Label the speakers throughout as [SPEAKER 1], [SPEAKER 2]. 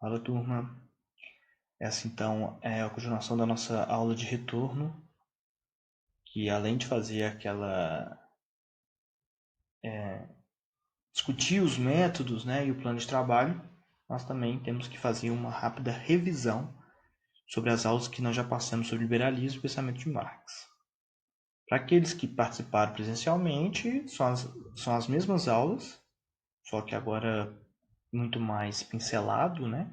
[SPEAKER 1] Fala, turma. Essa então é a continuação da nossa aula de retorno, que além de fazer aquela discutir os métodos, né, e o plano de trabalho, nós também temos que fazer uma rápida revisão sobre as aulas que nós já passamos sobre liberalismo e pensamento de Marx. Para aqueles que participaram presencialmente, são as mesmas aulas, só que agora muito mais pincelado, né?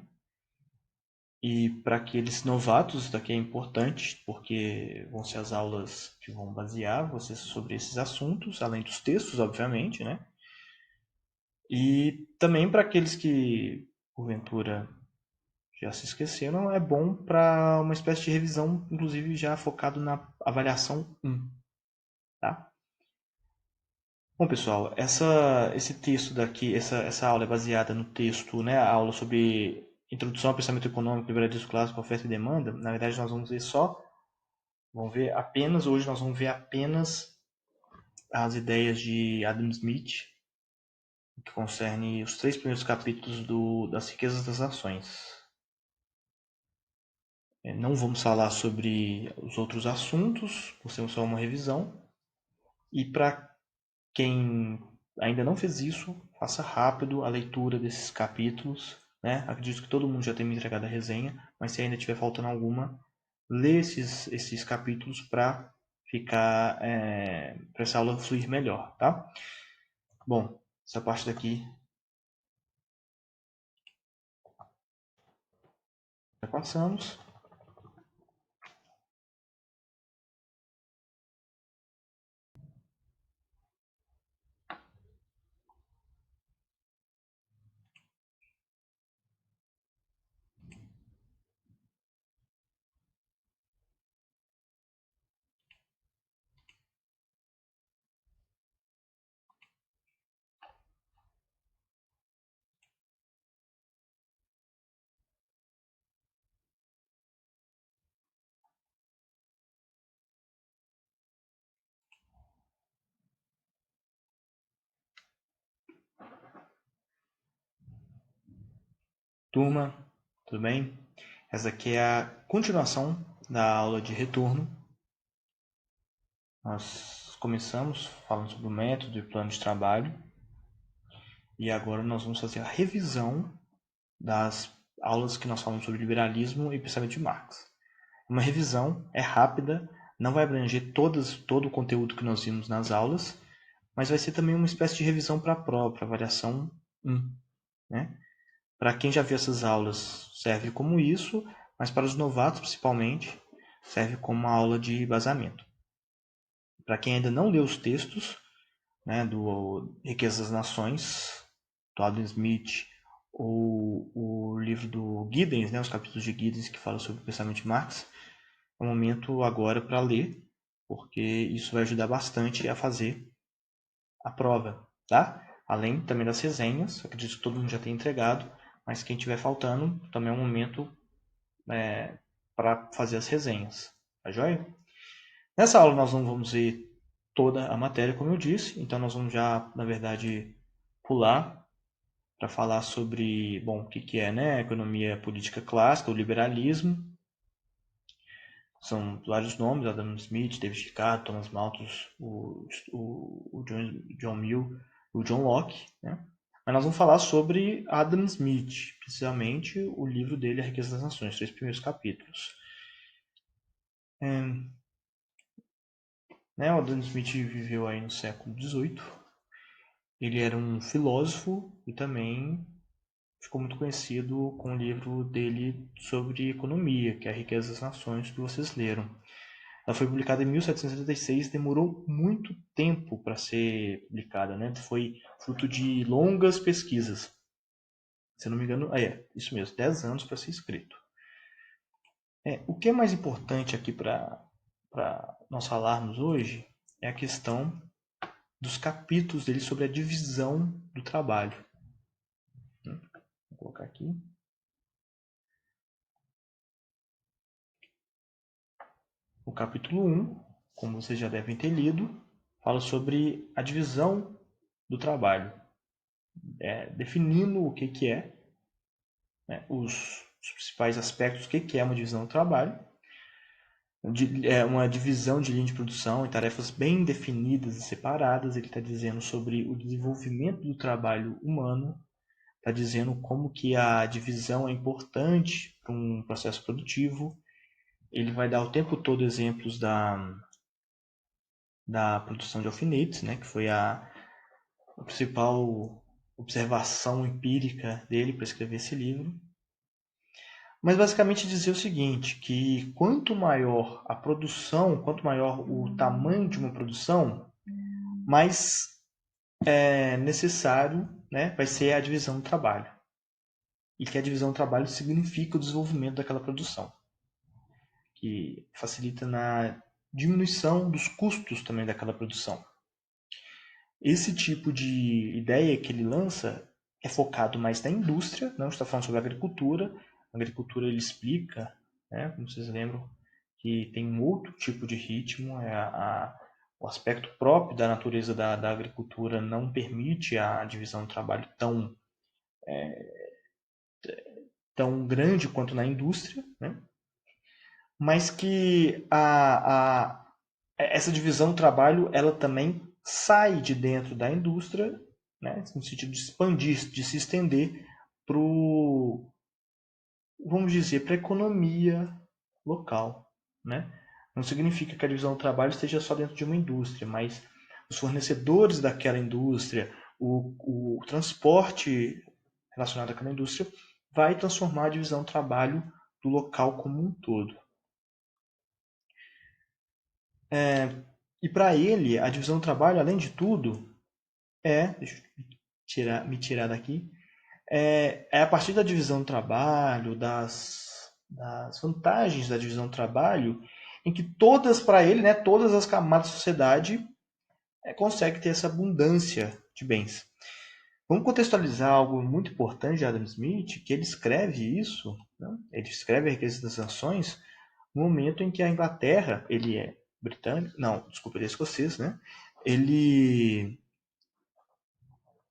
[SPEAKER 1] E para aqueles novatos, isso daqui é importante, porque vão ser as aulas que vão basear vocês sobre esses assuntos, além dos textos, obviamente, né? E também para aqueles que, porventura, já se esqueceram, é bom para uma espécie de revisão, inclusive já focado na avaliação 1, tá? Bom, pessoal, esse texto daqui, essa aula é baseada no texto, né, a aula sobre Introdução ao Pensamento Econômico, Liberalismo Clássico, Oferta e Demanda. Na verdade, nós vamos ver hoje nós vamos ver apenas as ideias de Adam Smith, que concerne os 3 primeiros capítulos das Riquezas das Nações. Não vamos falar sobre os outros assuntos, por ser só uma revisão. E para quem ainda não fez isso, faça rápido a leitura desses capítulos. Né? Acredito que todo mundo já tenha me entregado a resenha, mas se ainda estiver faltando alguma, lê esses capítulos para para essa aula fluir melhor, tá? Bom, essa parte daqui já passamos. Turma, tudo bem? Essa aqui é a continuação da aula de retorno. Nós começamos falando sobre o método e plano de trabalho. E agora nós vamos fazer a revisão das aulas que nós falamos sobre liberalismo e pensamento de Marx. Uma revisão é rápida, não vai abranger todo o conteúdo que nós vimos nas aulas, mas vai ser também uma espécie de revisão para a prova, para a avaliação 1. Né? Para quem já viu essas aulas, serve como isso, mas para os novatos, principalmente, serve como uma aula de embasamento. Para quem ainda não leu os textos, né, do Riqueza das Nações, do Adam Smith, ou o livro do Giddens, né, os capítulos de Giddens que falam sobre o pensamento de Marx, é o momento agora para ler, porque isso vai ajudar bastante a fazer a prova, tá? Além também das resenhas, acredito que todo mundo já tenha entregado, mas quem tiver faltando, também é um momento para fazer as resenhas, tá joia? Nessa aula nós não vamos ver toda a matéria, como eu disse, então nós vamos já, na verdade, pular para falar sobre, bom, o que é, né, a economia política clássica, o liberalismo. São vários nomes, Adam Smith, David Ricardo, Thomas Malthus, o John Mill, o John Locke, né? Mas nós vamos falar sobre Adam Smith, precisamente o livro dele, A Riqueza das Nações, os 3 primeiros capítulos. O Adam Smith viveu aí no século XVIII. Ele era um filósofo e também ficou muito conhecido com o livro dele sobre economia, que é A Riqueza das Nações, que vocês leram. Ela foi publicada em 1776, demorou muito tempo para ser publicada, né? Foi fruto de longas pesquisas. Se eu não me engano, isso mesmo, 10 anos para ser escrito. O que é mais importante aqui para nós falarmos hoje é a questão dos capítulos dele sobre a divisão do trabalho. Vou colocar aqui. O capítulo 1, como vocês já devem ter lido, fala sobre a divisão do trabalho, definindo o que é né, os principais aspectos do que é uma divisão do trabalho. É uma divisão de linha de produção em tarefas bem definidas e separadas. Ele está dizendo sobre o desenvolvimento do trabalho humano, está dizendo como que a divisão é importante para um processo produtivo. Ele vai dar o tempo todo exemplos da produção de alfinetes, né, que foi a principal observação empírica dele para escrever esse livro. Mas basicamente dizer o seguinte, que quanto maior a produção, quanto maior o tamanho de uma produção, mais necessário, né, vai ser a divisão do trabalho. E que a divisão do trabalho significa o desenvolvimento daquela produção, que facilita na diminuição dos custos também daquela produção. Esse tipo de ideia que ele lança é focado mais na indústria, não está falando sobre a agricultura. A agricultura ele explica, né, como vocês lembram, que tem um outro tipo de ritmo, o aspecto próprio da natureza da agricultura não permite a divisão do trabalho tão grande quanto na indústria, né? Mas que essa divisão do trabalho ela também sai de dentro da indústria, né, no sentido de expandir, de se estender para, vamos dizer, para a economia local, né? Não significa que a divisão do trabalho esteja só dentro de uma indústria, mas os fornecedores daquela indústria, o transporte relacionado àquela indústria vai transformar a divisão do trabalho do local como um todo. E para ele, a divisão do trabalho, além de tudo, deixa eu me tirar daqui, é a partir da divisão do trabalho, das vantagens da divisão do trabalho, em que todas, para ele, né, todas as camadas da sociedade conseguem ter essa abundância de bens. Vamos contextualizar algo muito importante de Adam Smith, que ele escreve isso, né? Ele escreve a riqueza das nações no momento em que a Inglaterra, ele é britânico, não, desculpa, ele é escocês, né? Ele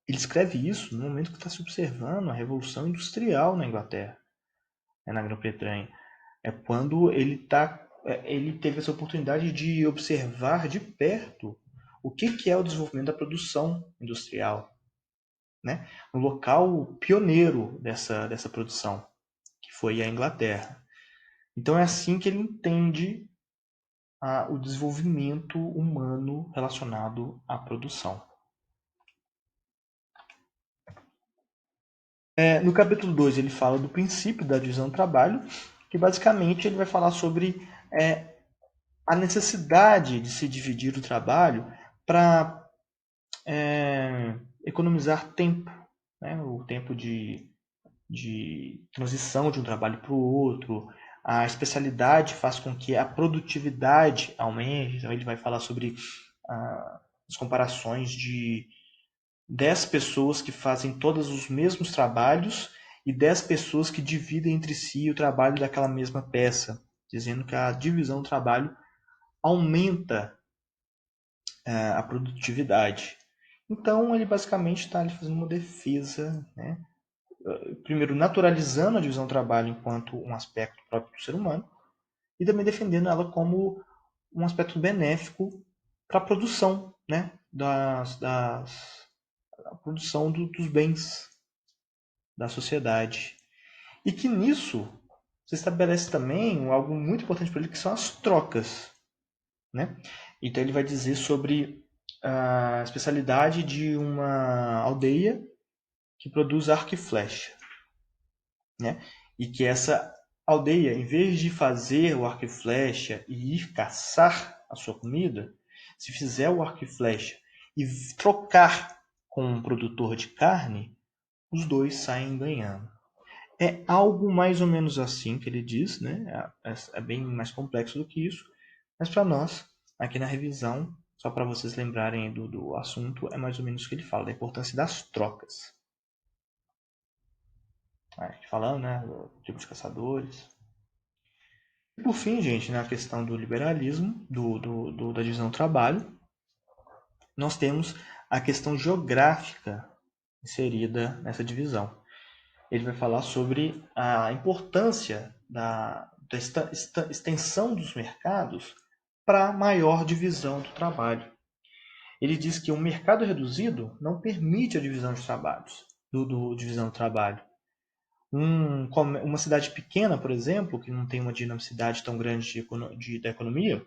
[SPEAKER 1] escreve isso no momento que está se observando a Revolução Industrial na Inglaterra, na Grã-Bretanha. É quando ele teve essa oportunidade de observar de perto o que é o desenvolvimento da produção industrial, né? No local pioneiro dessa produção, que foi a Inglaterra. Então é assim que ele entende o desenvolvimento humano relacionado à produção. No capítulo 2 ele fala do princípio da divisão do trabalho, que basicamente ele vai falar sobre a necessidade de se dividir o trabalho para economizar tempo, né? O tempo de transição de um trabalho para o outro. A especialidade faz com que a produtividade aumente, então ele vai falar sobre as comparações de 10 pessoas que fazem todos os mesmos trabalhos e 10 pessoas que dividem entre si o trabalho daquela mesma peça, dizendo que a divisão do trabalho aumenta a produtividade. Então, ele basicamente está fazendo uma defesa, né? Primeiro, naturalizando a divisão do trabalho enquanto um aspecto próprio do ser humano, e também defendendo ela como um aspecto benéfico para a produção, né? A produção dos bens da sociedade. E que nisso se estabelece também algo muito importante para ele, que são as trocas, né? Então ele vai dizer sobre a especialidade de uma aldeia que produz arco e flecha, né? E que essa aldeia, em vez de fazer o arco e flecha e ir caçar a sua comida, se fizer o arco e flecha e trocar com um produtor de carne, os dois saem ganhando. É algo mais ou menos assim que ele diz, né? É bem mais complexo do que isso, mas para nós, aqui na revisão, só para vocês lembrarem do assunto, é mais ou menos o que ele fala, da importância das trocas. Falando, né, do tipo de caçadores. E por fim, gente, na questão do liberalismo, da divisão do trabalho, nós temos a questão geográfica inserida nessa divisão. ele vai falar sobre a importância da extensão dos mercados para maior divisão do trabalho. Ele diz que um mercado reduzido não permite a divisão de trabalhos, divisão do trabalho. Uma cidade pequena, por exemplo, que não tem uma dinamicidade tão grande da economia,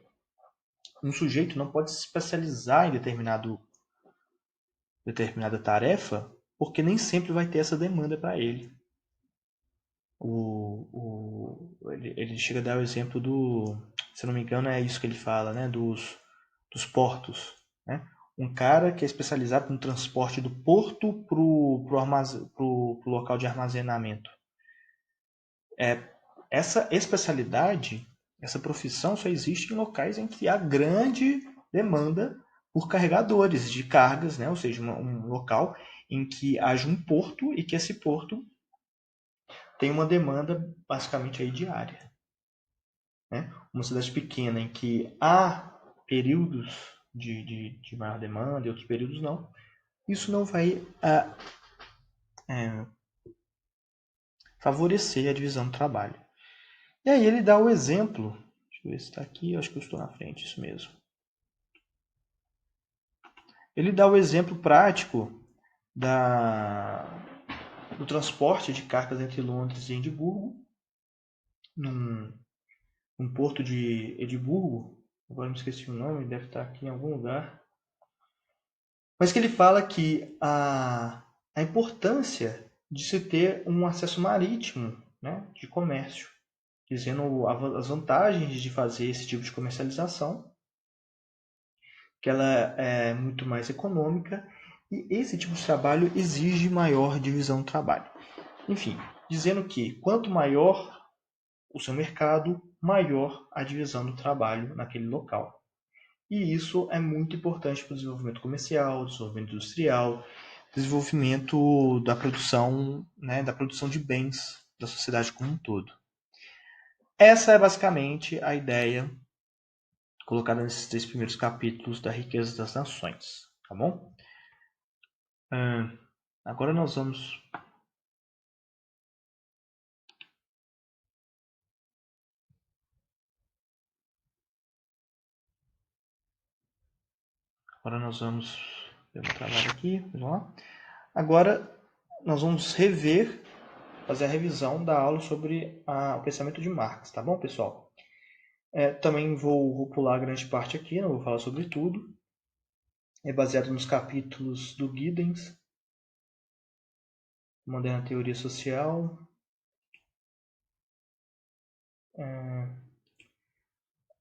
[SPEAKER 1] um sujeito não pode se especializar em determinada tarefa, porque nem sempre vai ter essa demanda para ele. Ele chega a dar o exemplo se não me engano, é isso que ele fala, né? Dos portos. Né? Um cara que é especializado no transporte do porto para o local de armazenamento. Essa especialidade, essa profissão só existe em locais em que há grande demanda por carregadores de cargas, né? Ou seja, um local em que haja um porto e que esse porto tem uma demanda basicamente aí diária. Né? Uma cidade pequena em que há períodos de maior demanda e outros períodos não, isso não vai favorecer a divisão do trabalho. E aí ele dá o exemplo, deixa eu ver se está aqui, acho que eu estou na frente, isso mesmo. Ele dá o exemplo prático do transporte de cargas entre Londres e Edimburgo, num porto de Edimburgo, agora me esqueci o nome, deve estar aqui em algum lugar, mas que ele fala que a importância de se ter um acesso marítimo, né, de comércio, dizendo as vantagens de fazer esse tipo de comercialização, que ela é muito mais econômica e esse tipo de trabalho exige maior divisão do trabalho. Enfim, dizendo que quanto maior o seu mercado, maior a divisão do trabalho naquele local. E isso é muito importante para o desenvolvimento comercial, desenvolvimento industrial, desenvolvimento da produção, né, da produção de bens da sociedade como um todo. Essa é basicamente a ideia colocada nesses 3 primeiros capítulos da Riqueza das Nações, tá bom? Agora nós vamos ver meu trabalho aqui, vamos lá. Agora nós vamos fazer a revisão da aula sobre o pensamento de Marx, tá bom, pessoal? Também vou pular grande parte aqui, não vou falar sobre tudo. É baseado nos capítulos do Giddens, Moderna Teoria Social.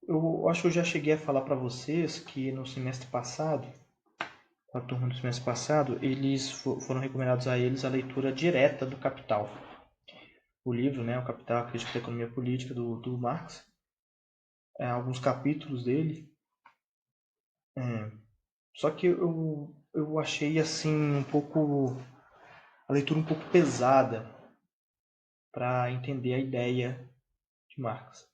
[SPEAKER 1] Eu acho que eu já cheguei a falar para vocês que no semestre passado, a turma do semestre passado, eles foram recomendados a eles a leitura direta do Capital. O livro, né, o Capital, a Crítica da Economia Política, do Marx. Alguns capítulos dele. Só que eu achei assim a leitura um pouco pesada para entender a ideia de Marx.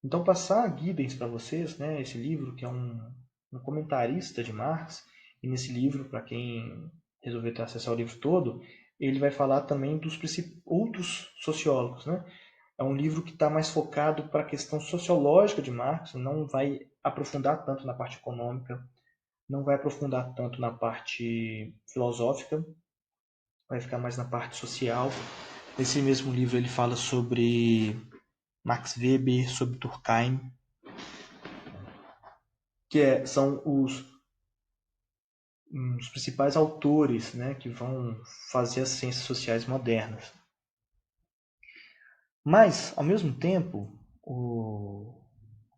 [SPEAKER 1] Então passar Giddens para vocês, né, esse livro que é um comentarista de Marx, e nesse livro, para quem resolver ter acesso ao livro todo, ele vai falar também dos outros sociólogos, né? É um livro que está mais focado para a questão sociológica de Marx, não vai aprofundar tanto na parte econômica, não vai aprofundar tanto na parte filosófica, vai ficar mais na parte social. Nesse mesmo livro ele fala sobre Max Weber, sobre Durkheim, que são os principais autores, né, que vão fazer as ciências sociais modernas. Mas, ao mesmo tempo, o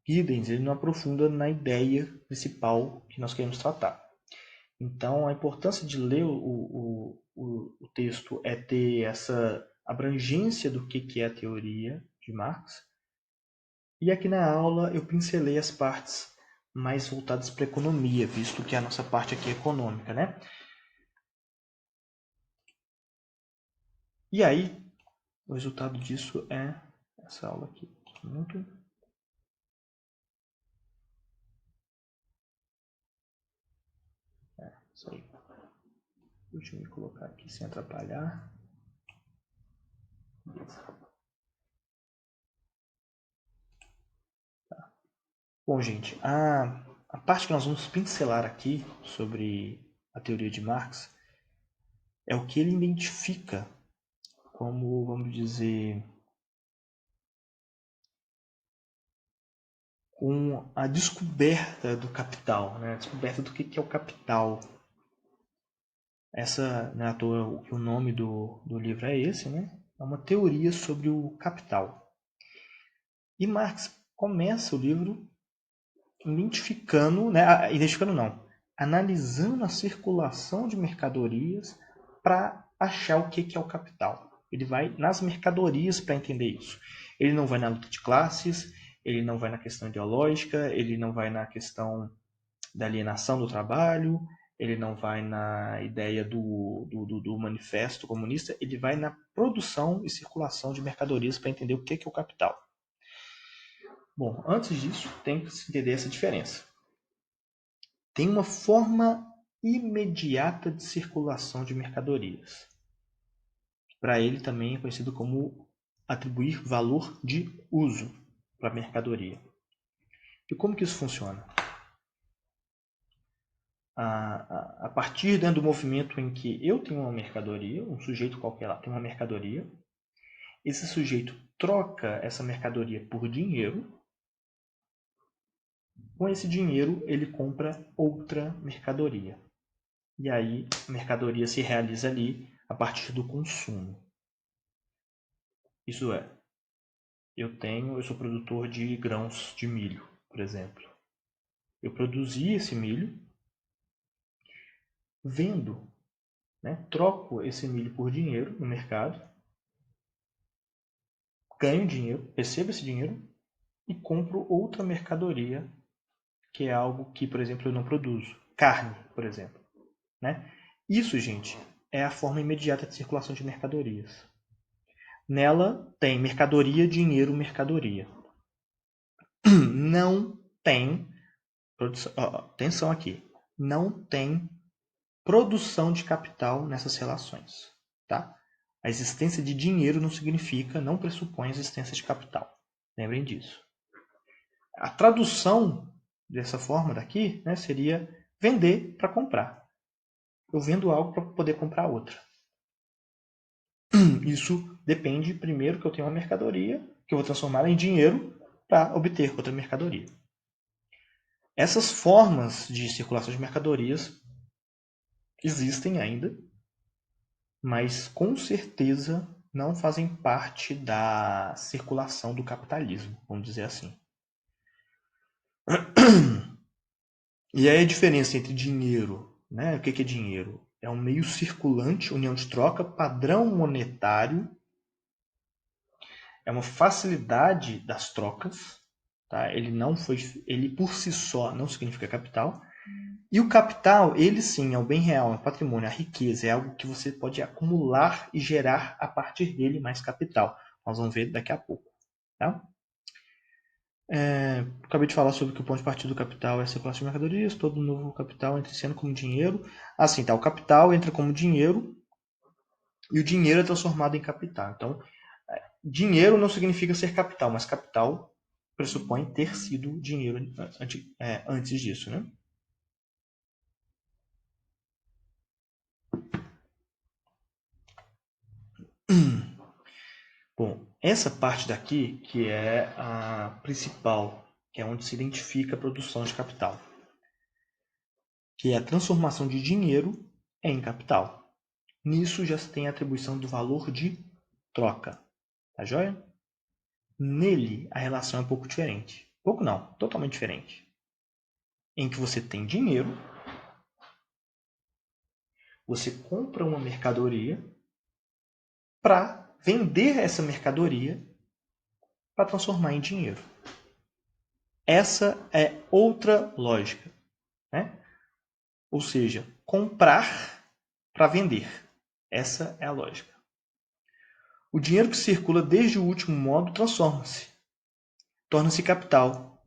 [SPEAKER 1] Giddens ele não aprofunda na ideia principal que nós queremos tratar. Então, a importância de ler o texto é ter essa abrangência do que é a teoria de Marx. E aqui na aula eu pincelei as partes mais voltadas para a economia, visto que a nossa parte aqui é econômica, né? E aí, o resultado disso é essa aula aqui. Muito. É, isso aí. Deixa eu me colocar aqui sem atrapalhar. Beleza. Bom, gente, a parte que nós vamos pincelar aqui sobre a teoria de Marx é o que ele identifica como, vamos dizer, com a descoberta do capital, né? A descoberta do que é o capital. Essa, não é à toa que o nome do livro é esse, né? É uma teoria sobre o capital. E Marx começa o livro analisando a circulação de mercadorias para achar o que é o capital. Ele vai nas mercadorias para entender isso. Ele não vai na luta de classes, ele não vai na questão ideológica, ele não vai na questão da alienação do trabalho, ele não vai na ideia do manifesto comunista, ele vai na produção e circulação de mercadorias para entender o que é o capital. Bom, antes disso, tem que se entender essa diferença. Tem uma forma imediata de circulação de mercadorias. Para ele também é conhecido como atribuir valor de uso para a mercadoria. E como que isso funciona? A partir do movimento em que eu tenho uma mercadoria, um sujeito qualquer lá tem uma mercadoria, esse sujeito troca essa mercadoria por dinheiro. Com esse dinheiro, ele compra outra mercadoria. E aí, a mercadoria se realiza ali a partir do consumo. Isso é, eu sou produtor de grãos de milho, por exemplo. Eu produzi esse milho, vendo, né, troco esse milho por dinheiro no mercado, ganho dinheiro, recebo esse dinheiro e compro outra mercadoria, que é algo que, por exemplo, eu não produzo. Carne, por exemplo. Né? Isso, gente, é a forma imediata de circulação de mercadorias. Nela tem mercadoria, dinheiro, mercadoria. Não tem atenção aqui. Não tem produção de capital nessas relações. Tá? A existência de dinheiro não pressupõe a existência de capital. Lembrem disso. A tradução dessa forma daqui, né, seria vender para comprar. Eu vendo algo para poder comprar outra. Isso depende, primeiro, que eu tenho uma mercadoria, que eu vou transformar em dinheiro para obter outra mercadoria. Essas formas de circulação de mercadorias existem ainda, mas com certeza não fazem parte da circulação do capitalismo, vamos dizer assim. E aí a diferença entre dinheiro, né? O que é dinheiro? É um meio circulante, união de troca, padrão monetário, é uma facilidade das trocas, tá? Ele por si só não significa capital. E o capital, ele sim, é o bem real, é o patrimônio, a riqueza, é algo que você pode acumular e gerar a partir dele mais capital. Nós vamos ver daqui a pouco. Tá? Acabei de falar sobre que o ponto de partida do capital é a circulação de mercadorias, todo novo capital entra sendo como dinheiro. Assim, tá, o capital entra como dinheiro e o dinheiro é transformado em capital. Então, dinheiro não significa ser capital, mas capital pressupõe ter sido dinheiro antes disso, né? Bom, essa parte daqui que é a principal, que é onde se identifica a produção de capital, que é a transformação de dinheiro em capital. Nisso já se tem a atribuição do valor de troca. Tá joia? Nele, a relação é um pouco diferente. Pouco não, totalmente diferente. Em que você tem dinheiro, você compra uma mercadoria para vender essa mercadoria para transformar em dinheiro. Essa é outra lógica. Né? Ou seja, comprar para vender. Essa é a lógica. O dinheiro que circula desde o último modo transforma-se. Torna-se capital.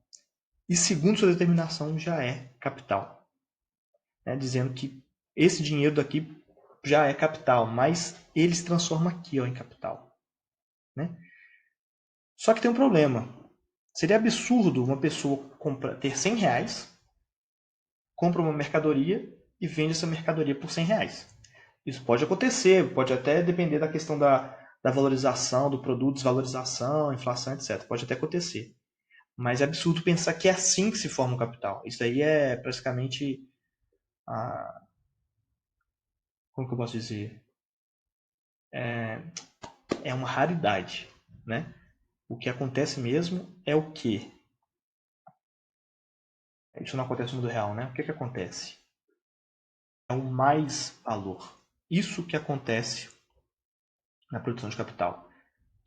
[SPEAKER 1] E segundo sua determinação já é capital. Dizendo que esse dinheiro daqui já é capital, mas ele se transforma aqui em capital. né? Só que tem um problema. Seria absurdo uma pessoa ter R$ 100, compra uma mercadoria e vende essa mercadoria por R$ 100. Isso pode acontecer, pode até depender da questão da valorização do produto, desvalorização, inflação, etc. Pode até acontecer. Mas é absurdo pensar que é assim que se forma o capital. Isso aí é praticamente como que eu posso dizer? É uma raridade, né? O que acontece mesmo é o quê? Isso não acontece no mundo real, né? O que acontece? É o mais valor. Isso que acontece na produção de capital.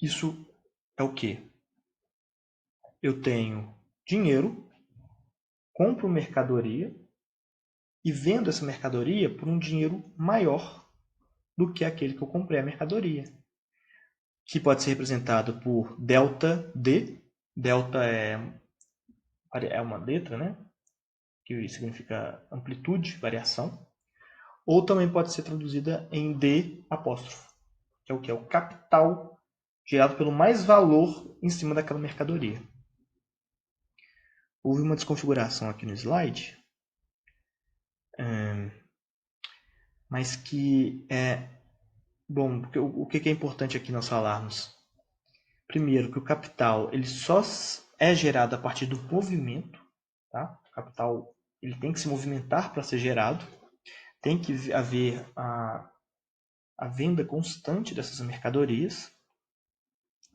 [SPEAKER 1] Isso é o quê? Eu tenho dinheiro, compro mercadoria e vendo essa mercadoria por um dinheiro maior do que aquele que eu comprei a mercadoria. Que pode ser representado por delta D. Delta é uma letra, né? Que significa amplitude, variação. Ou também pode ser traduzida em D apóstrofo, que é o que? É o capital gerado pelo mais valor em cima daquela mercadoria. Houve uma desconfiguração aqui no slide, mas que é bom. O que é importante aqui nós falarmos? Primeiro, que o capital ele só é gerado a partir do movimento. Tá? O capital ele tem que se movimentar para ser gerado. Tem que haver a venda constante dessas mercadorias,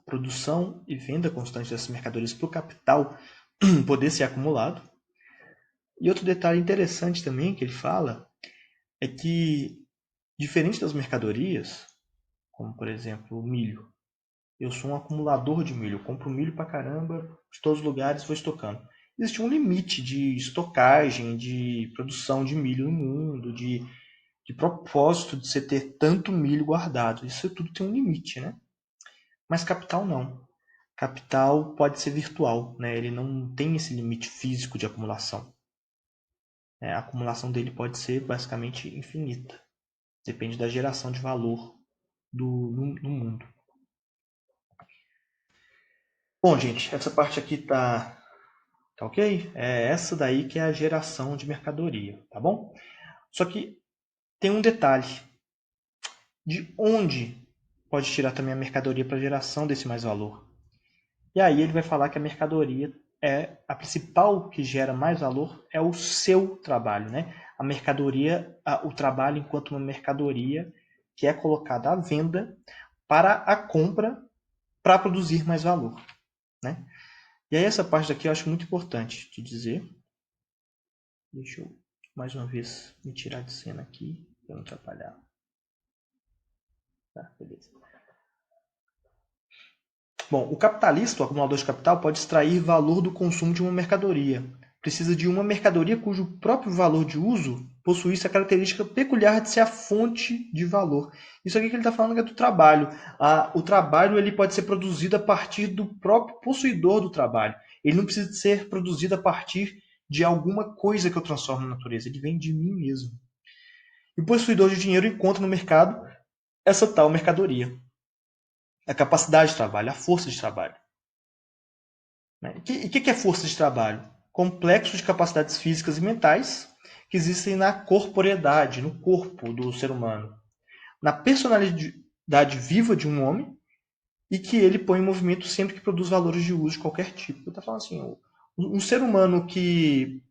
[SPEAKER 1] produção e venda constante dessas mercadorias para o capital poder ser acumulado. E outro detalhe interessante também que ele fala é que, diferente das mercadorias, como por exemplo o milho, eu sou um acumulador de milho, eu compro milho pra caramba, de todos os lugares, vou estocando. Existe um limite de estocagem, de produção de milho no mundo, de propósito de você ter tanto milho guardado. Isso tudo tem um limite, né? Mas capital não. Capital pode ser virtual, né? Ele não tem esse limite físico de acumulação. A acumulação dele pode ser basicamente infinita. Depende da geração de valor no mundo. Bom, gente, essa parte aqui tá ok? É essa daí que é a geração de mercadoria, tá bom? Só que tem um detalhe. De onde pode tirar também a mercadoria para geração desse mais valor? E aí ele vai falar que a mercadoria é a principal que gera mais valor é o seu trabalho, né? A mercadoria, o trabalho enquanto uma mercadoria que é colocada à venda para a compra para produzir mais valor, né? E aí essa parte daqui eu acho muito importante de dizer. Deixa eu mais uma vez me tirar de cena aqui para não atrapalhar. Tá, beleza. Bom, o capitalista, o acumulador de capital, pode extrair valor do consumo de uma mercadoria. Precisa de uma mercadoria cujo próprio valor de uso possuísse a característica peculiar de ser a fonte de valor. Isso aqui que ele está falando é do trabalho. O trabalho ele pode ser produzido a partir do próprio possuidor do trabalho. Ele não precisa ser produzido a partir de alguma coisa que eu transformo na natureza. Ele vem de mim mesmo. E o possuidor de dinheiro encontra no mercado essa tal mercadoria. A capacidade de trabalho, a força de trabalho. E o que é força de trabalho? Complexo de capacidades físicas e mentais que existem na corporeidade, no corpo do ser humano, na personalidade viva de um homem e que ele põe em movimento sempre que produz valores de uso de qualquer tipo. Eu estou falando assim, um ser humano que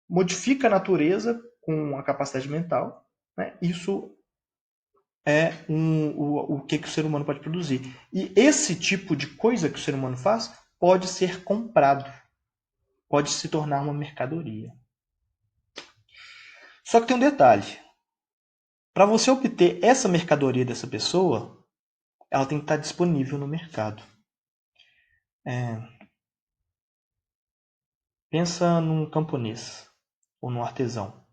[SPEAKER 1] modifica a natureza com a capacidade mental, né? Isso é o que o ser humano pode produzir. E esse tipo de coisa que o ser humano faz pode ser comprado, pode se tornar uma mercadoria. Só que tem um detalhe. Para você obter essa mercadoria dessa pessoa, ela tem que estar disponível no mercado. Pensa num camponês ou num artesão,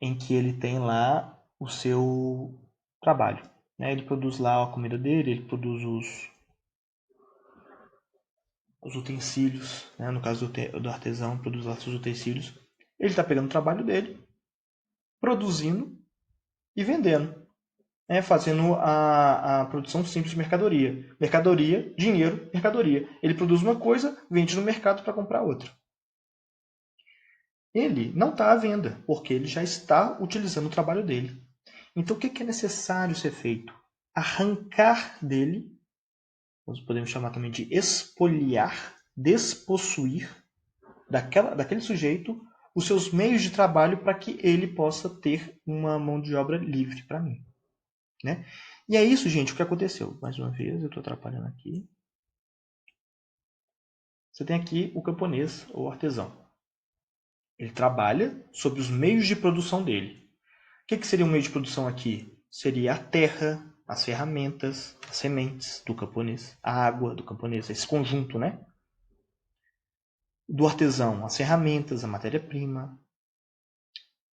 [SPEAKER 1] em que ele tem lá o seu trabalho. Né? Ele produz lá a comida dele, ele produz os utensílios, né? No caso do artesão, produz lá seus utensílios. Ele está pegando o trabalho dele, produzindo e vendendo. fazendo a produção simples de mercadoria. Mercadoria, dinheiro, mercadoria. Ele produz uma coisa, vende no mercado para comprar outra. Ele não está à venda, porque ele já está utilizando o trabalho dele. Então, o que é necessário ser feito? Arrancar dele, nós podemos chamar também de expoliar, despossuir daquele sujeito os seus meios de trabalho para que ele possa ter uma mão de obra livre para mim. Né? E é isso, gente, o que aconteceu. Mais uma vez, eu estou atrapalhando aqui. Você tem aqui o camponês ou artesão. Ele trabalha sobre os meios de produção dele. O que seria um meio de produção aqui? Seria a terra, as ferramentas, as sementes do camponês, a água do camponês, esse conjunto, né? Do artesão, as ferramentas, a matéria-prima,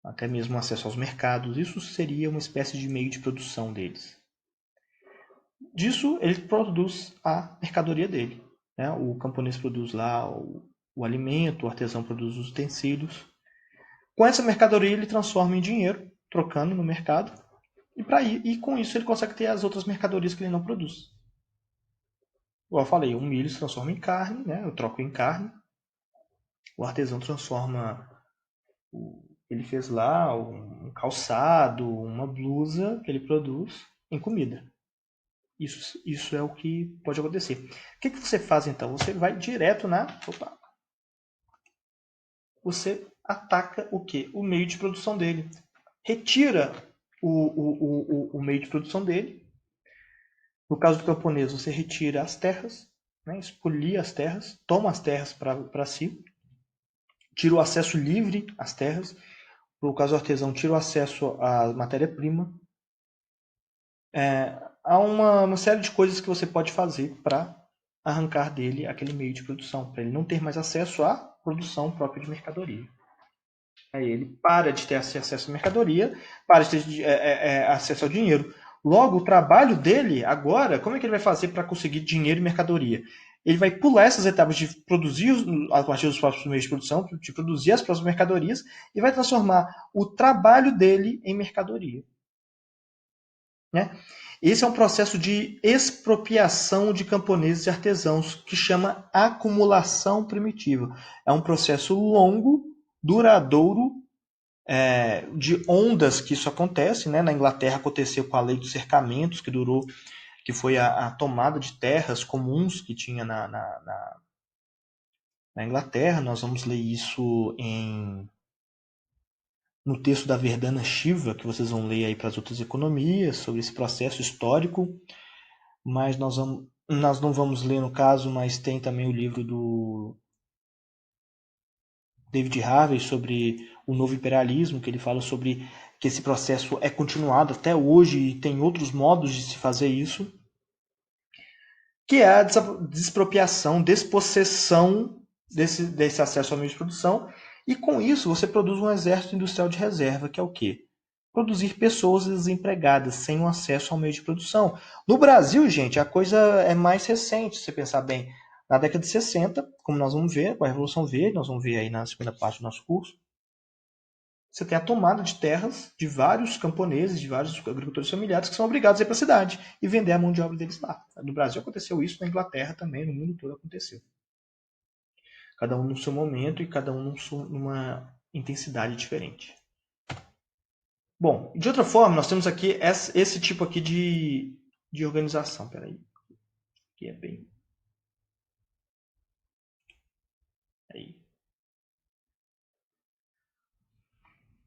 [SPEAKER 1] até mesmo acesso aos mercados. Isso seria uma espécie de meio de produção deles. Disso, ele produz a mercadoria dele. Né? O camponês produz lá o alimento, o artesão produz os utensílios. Com essa mercadoria, ele transforma em dinheiro, trocando no mercado. E com isso, ele consegue ter as outras mercadorias que ele não produz. Igual eu falei, o milho se transforma em carne, né? Eu troco em carne. O artesão transforma... Ele fez lá um calçado, uma blusa que ele produz em comida. Isso é o que pode acontecer. O que você faz então? Você vai direto na... Você ataca o quê? O meio de produção dele. Retira o meio de produção dele. No caso do camponês, você retira as terras, né? Expolia as terras, toma as terras para si, tira o acesso livre às terras. No caso do artesão, tira o acesso à matéria-prima. Há uma série de coisas que você pode fazer para arrancar dele aquele meio de produção, para ele não ter mais acesso à produção própria de mercadoria. Aí ele para de ter acesso à mercadoria, para de ter acesso ao dinheiro. Logo, o trabalho dele agora, como é que ele vai fazer para conseguir dinheiro e mercadoria? Ele vai pular essas etapas de produzir a partir dos próprios meios de produção, de produzir as próprias mercadorias, e vai transformar o trabalho dele em mercadoria. Né? Esse é um processo de expropriação de camponeses e artesãos que chama acumulação primitiva. É um processo longo, duradouro, de ondas que isso acontece. Né? Na Inglaterra aconteceu com a lei dos cercamentos, que foi a tomada de terras comuns que tinha na Inglaterra. Nós vamos ler isso no texto da Verdana Shiva, que vocês vão ler aí para as outras economias, sobre esse processo histórico. Mas nós não vamos ler no caso, mas tem também o livro do David Harvey sobre o novo imperialismo, que ele fala sobre que esse processo é continuado até hoje e tem outros modos de se fazer isso, que é a despropriação, despossessão desse acesso ao meio de produção, e com isso você produz um exército industrial de reserva, que é o quê? Produzir pessoas desempregadas sem o acesso ao meio de produção. No Brasil, gente, a coisa é mais recente, se você pensar bem. Na década de 60, como nós vamos ver, com a Revolução Verde, nós vamos ver aí na segunda parte do nosso curso, você tem a tomada de terras de vários camponeses, de vários agricultores familiares que são obrigados a ir para a cidade e vender a mão de obra deles lá. No Brasil aconteceu isso, na Inglaterra também, no mundo todo aconteceu. Cada um no seu momento e cada um numa intensidade diferente. Bom, de outra forma, nós temos aqui esse tipo aqui de organização. Peraí. Aqui é bem... Aí.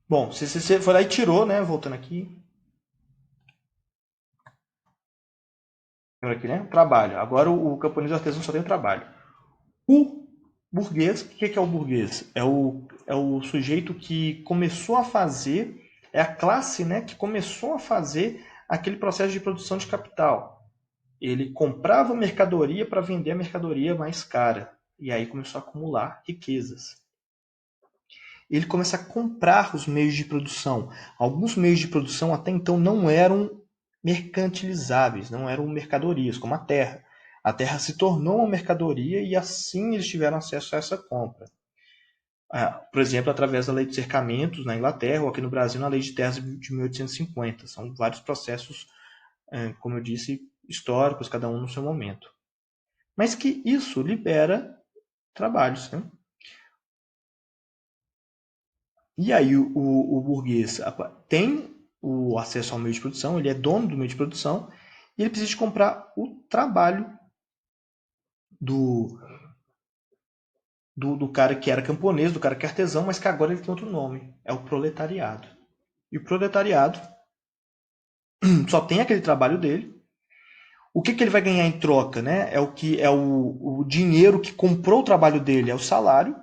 [SPEAKER 1] Bom, se você for lá e tirou, né? Voltando aqui. Aqui, né? Trabalho. Agora o camponês artesão só tem o trabalho. O burguês, o que é o burguês? É o sujeito que começou a fazer, é a classe, né, que começou a fazer aquele processo de produção de capital. Ele comprava mercadoria para vender a mercadoria mais cara. E aí começou a acumular riquezas. Ele começa a comprar os meios de produção. Alguns meios de produção até então não eram mercantilizáveis, não eram mercadorias, como a terra. A terra se tornou uma mercadoria e assim eles tiveram acesso a essa compra. Por exemplo, através da lei de cercamentos na Inglaterra ou aqui no Brasil, na lei de terras de 1850. São vários processos como eu disse, históricos, cada um no seu momento. Mas que isso libera trabalhos, né? E aí o burguês tem o acesso ao meio de produção, ele é dono do meio de produção, e ele precisa de comprar o trabalho do, do cara que era camponês, do cara que é artesão, mas que agora ele tem outro nome, é o proletariado. E o proletariado só tem aquele trabalho dele. O que ele vai ganhar em troca, né? É o que é o dinheiro que comprou o trabalho dele, é o salário.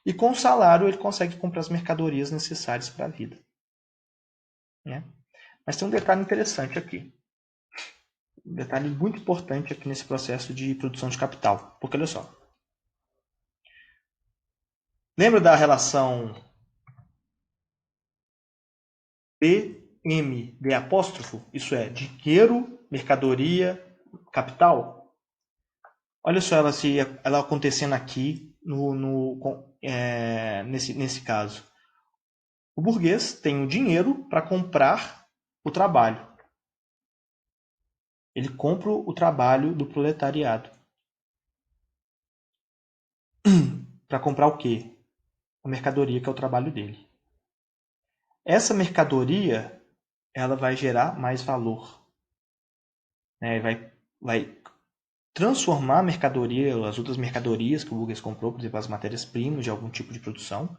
[SPEAKER 1] E com o salário ele consegue comprar as mercadorias necessárias para a vida. Né? Mas tem um detalhe interessante aqui. Um detalhe muito importante aqui nesse processo de produção de capital. Porque olha só. Lembra da relação D apóstrofo? Isso é, dinheiro, mercadoria, capital? Olha só ela acontecendo aqui nesse caso. O burguês tem o dinheiro para comprar o trabalho. Ele compra o trabalho do proletariado. Para comprar o quê? A mercadoria que é o trabalho dele. Essa mercadoria ela vai gerar mais valor. Né? Vai transformar a mercadoria, as outras mercadorias que o burguês comprou, por exemplo, as matérias-primas de algum tipo de produção,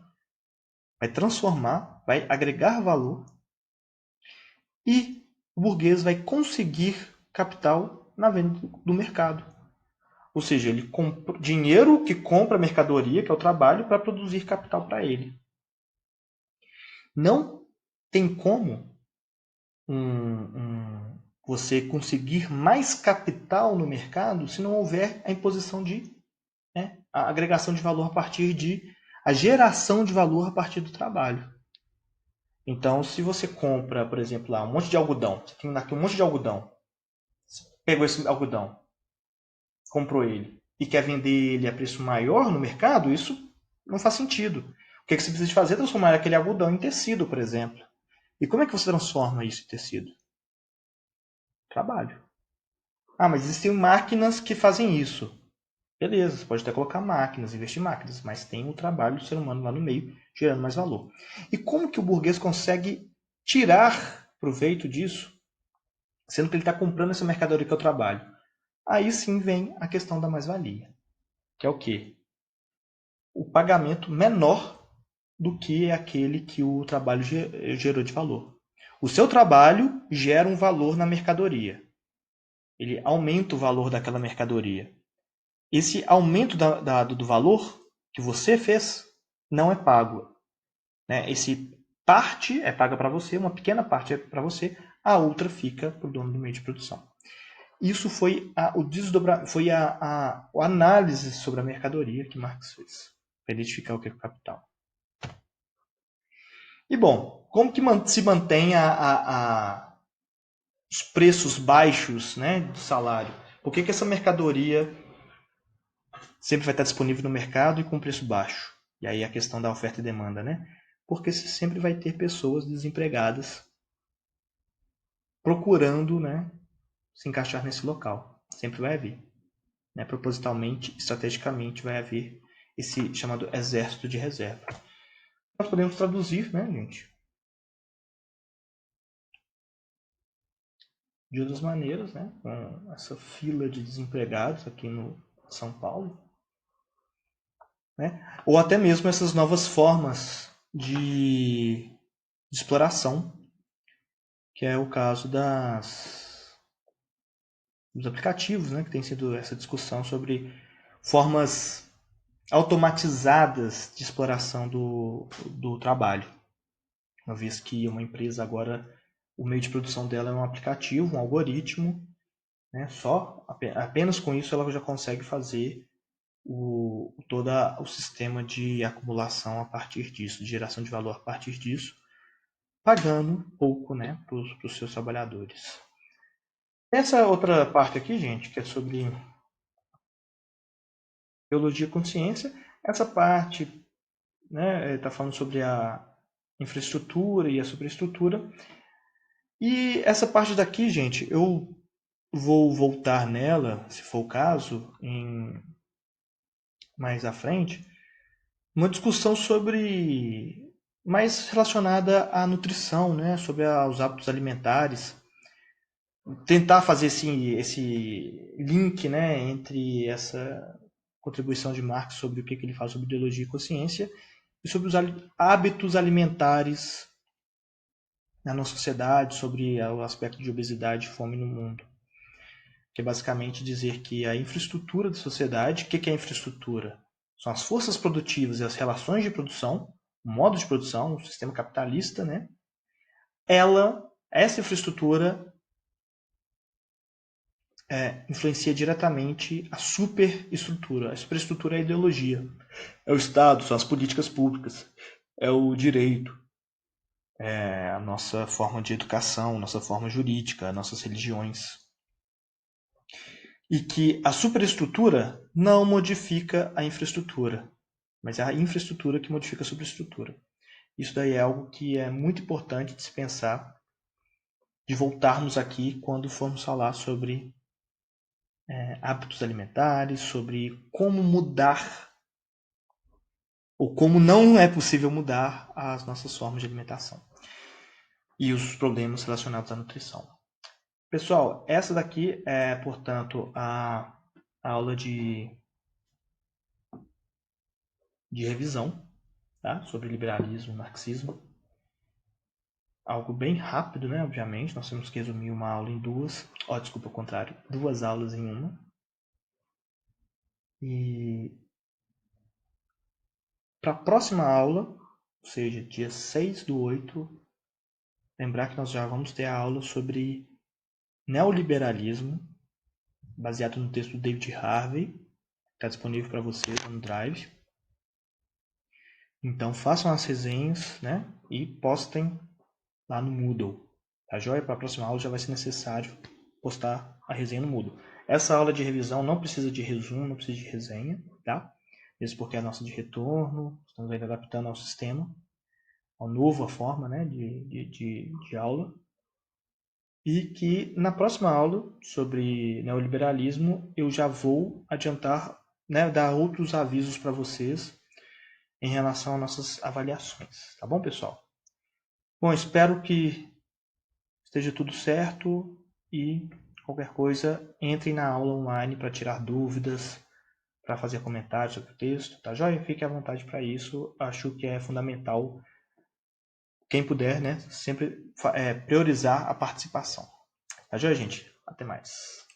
[SPEAKER 1] vai transformar, vai agregar valor e o burguês vai conseguir capital na venda do mercado. Ou seja, ele compra dinheiro que compra a mercadoria, que é o trabalho, para produzir capital para ele. Não tem como você conseguir mais capital no mercado se não houver a imposição de a agregação de valor a partir de a geração de valor a partir do trabalho. Então, se você compra, por exemplo, lá um monte de algodão, você tem aqui um monte de algodão, você pegou esse algodão, comprou ele e quer vender ele a preço maior no mercado, isso não faz sentido. O que você precisa fazer é transformar aquele algodão em tecido, por exemplo. E como é que você transforma isso em tecido? Trabalho. Ah, mas existem máquinas que fazem isso. Beleza, você pode até colocar máquinas, investir em máquinas, mas tem o trabalho do ser humano lá no meio, gerando mais valor. E como que o burguês consegue tirar proveito disso, sendo que ele está comprando essa mercadoria que é o trabalho? Aí sim vem a questão da mais-valia, que é o quê? O pagamento menor do que aquele que o trabalho gerou de valor. O seu trabalho gera um valor na mercadoria. Ele aumenta o valor daquela mercadoria. Esse aumento do valor que você fez não é pago. Né? Esse parte é paga para você, uma pequena parte é para você, a outra fica para o dono do meio de produção. Isso foi a análise sobre a mercadoria que Marx fez, para identificar o que é o capital. E bom, como que se mantém os preços baixos, né, do salário? Por que essa mercadoria sempre vai estar disponível no mercado e com preço baixo? E aí a questão da oferta e demanda, né? Porque você sempre vai ter pessoas desempregadas procurando, né, se encaixar nesse local. Sempre vai haver. Né? Propositalmente, estrategicamente, vai haver esse chamado exército de reserva. Nós podemos traduzir, né, gente, de outras maneiras, né, com essa fila de desempregados aqui no São Paulo, né, ou até mesmo essas novas formas de exploração, que é o caso dos aplicativos, né, que tem sido essa discussão sobre formas automatizadas de exploração do trabalho. Uma vez que uma empresa agora, o meio de produção dela é um aplicativo, um algoritmo, né? Apenas com isso ela já consegue fazer todo o sistema de acumulação a partir disso, de geração de valor a partir disso, pagando pouco, né, para os seus trabalhadores. Essa outra parte aqui, gente, que é sobre biologia e consciência, essa parte, né, está falando sobre a infraestrutura e a superestrutura. E essa parte daqui, gente, eu vou voltar nela, se for o caso, mais à frente, uma discussão sobre mais relacionada à nutrição, né, sobre os hábitos alimentares, tentar fazer esse link, né, entre essa contribuição de Marx sobre o que ele fala sobre ideologia e consciência e sobre os hábitos alimentares na nossa sociedade, sobre o aspecto de obesidade e fome no mundo. Que é basicamente dizer que a infraestrutura da sociedade, o que é a infraestrutura? São as forças produtivas e as relações de produção, o modo de produção, o sistema capitalista, né? Essa infraestrutura influencia diretamente a superestrutura. A superestrutura é a ideologia. É o Estado, são as políticas públicas, é o direito, é a nossa forma de educação, nossa forma jurídica, nossas religiões. E que a superestrutura não modifica a infraestrutura, mas é a infraestrutura que modifica a superestrutura. Isso daí é algo que é muito importante de se pensar, de voltarmos aqui quando formos falar sobre hábitos alimentares, sobre como mudar ou como não é possível mudar as nossas formas de alimentação e os problemas relacionados à nutrição. Pessoal, essa daqui é, portanto, a aula de revisão, tá? Sobre liberalismo e marxismo. Algo bem rápido, né? Obviamente, nós temos que resumir uma aula em duas. Desculpa, ao contrário, duas aulas em uma. E para a próxima aula, ou seja, dia 6/8, lembrar que nós já vamos ter a aula sobre neoliberalismo, baseado no texto do David Harvey, está disponível para vocês no Drive. Então façam as resenhas, né? E postem lá no Moodle. Tá joia? Para a próxima aula já vai ser necessário postar a resenha no Moodle. Essa aula de revisão não precisa de resumo, não precisa de resenha, tá? Mesmo porque é a nossa de retorno, estamos ainda adaptando ao sistema, ao novo forma, né, de aula. E que na próxima aula sobre neoliberalismo eu já vou adiantar, né, dar outros avisos para vocês em relação às nossas avaliações. Tá bom, pessoal? Bom, espero que esteja tudo certo e qualquer coisa, entre na aula online para tirar dúvidas, para fazer comentários sobre o texto, tá joia? Fique à vontade para isso. Acho que é fundamental, quem puder, né, sempre priorizar a participação. Tá joia, gente? Até mais.